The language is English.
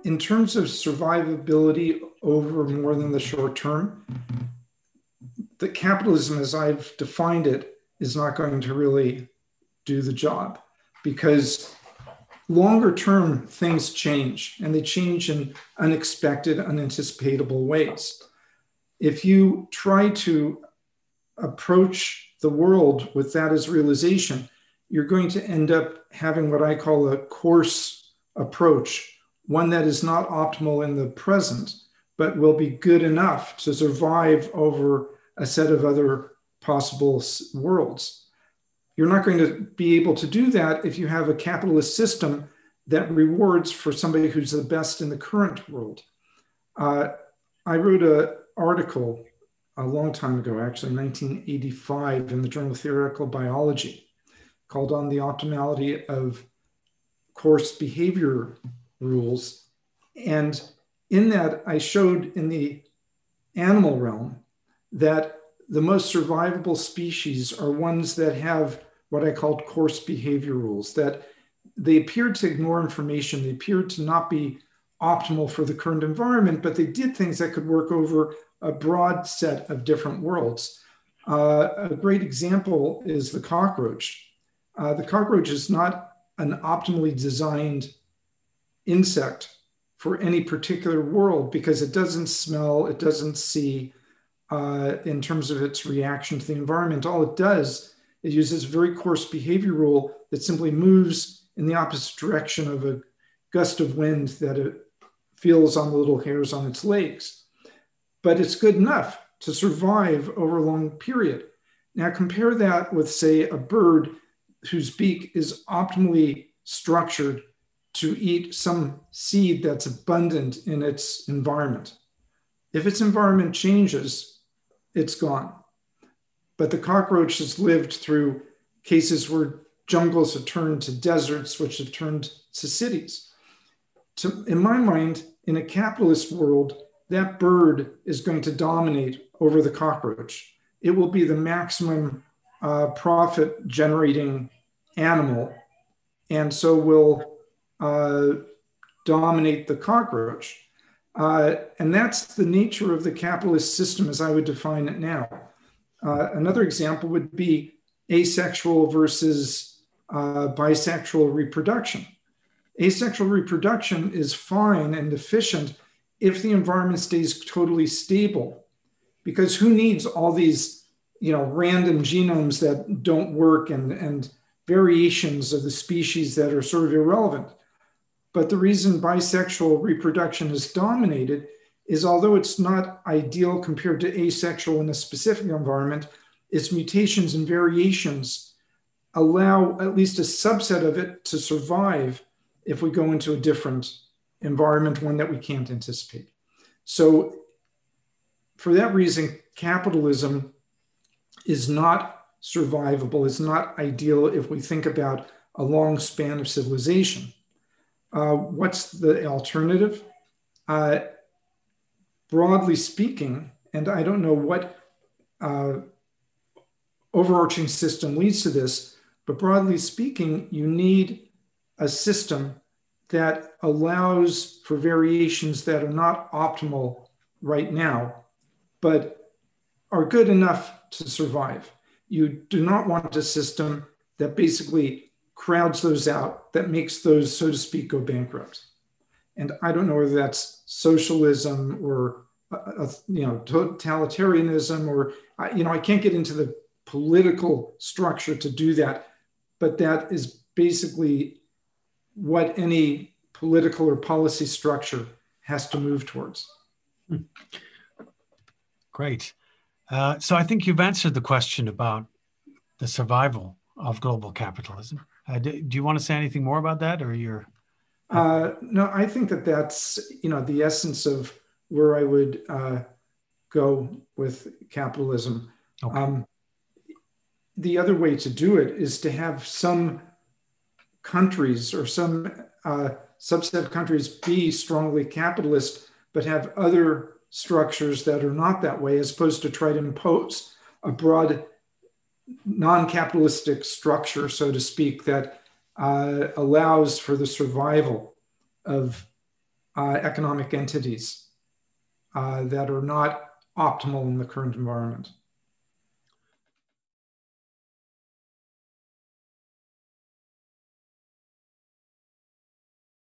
In terms of survivability over more than the short term, the capitalism as I've defined it is not going to really do the job, because longer term things change, and they change in unexpected, unanticipatable ways. If you try to approach the world with that as realization, you're going to end up having what I call a coarse approach, one that is not optimal in the present, but will be good enough to survive over a set of other possible worlds. You're not going to be able to do that if you have a capitalist system that rewards for somebody who's the best in the current world. I wrote an article a long time ago, actually, 1985, in the Journal of Theoretical Biology, called On the Optimality of Coarse Behavior Rules. And in that, I showed in the animal realm that the most survivable species are ones that have what I called coarse behavior rules, that they appeared to ignore information, they appeared to not be optimal for the current environment, but they did things that could work over a broad set of different worlds. A great example is the cockroach. The cockroach is not an optimally designed insect for any particular world because it doesn't smell, it doesn't see in terms of its reaction to the environment. All it does, it uses a very coarse behavior rule that simply moves in the opposite direction of a gust of wind that it feels on the little hairs on its legs. But it's good enough to survive over a long period. Now compare that with, say, a bird whose beak is optimally structured to eat some seed that's abundant in its environment. If its environment changes, it's gone. But the cockroach has lived through cases where jungles have turned to deserts, which have turned to cities. In my mind, in a capitalist world, that bird is going to dominate over the cockroach. It will be the maximum profit generating animal, and so will dominate the cockroach. And that's the nature of the capitalist system as I would define it now. Another example would be asexual versus bisexual reproduction. Asexual reproduction is fine and efficient if the environment stays totally stable, because who needs all these, random genomes that don't work and variations of the species that are sort of irrelevant. But the reason bisexual reproduction is dominated is, although it's not ideal compared to asexual in a specific environment, its mutations and variations allow at least a subset of it to survive if we go into a different environment, one that we can't anticipate. So for that reason, capitalism is not survivable. It's not ideal if we think about a long span of civilization. What's the alternative? Broadly speaking, and I don't know what overarching system leads to this, but broadly speaking, you need a system that allows for variations that are not optimal right now, but are good enough to survive. You do not want a system that basically crowds those out, that makes those, so to speak, go bankrupt. And I don't know whether that's socialism or totalitarianism, or I can't get into the political structure to do that, but that is basically what any political or policy structure has to move towards. Great. So I think you've answered the question about the survival of global capitalism. Do you want to say anything more about that, or you're? No, I think that's the essence of where I would go with capitalism. Okay. The other way to do it is to have some countries or some subset of countries be strongly capitalist, but have other structures that are not that way, as opposed to try to impose a broad non-capitalistic structure, so to speak, that allows for the survival of economic entities that are not optimal in the current environment.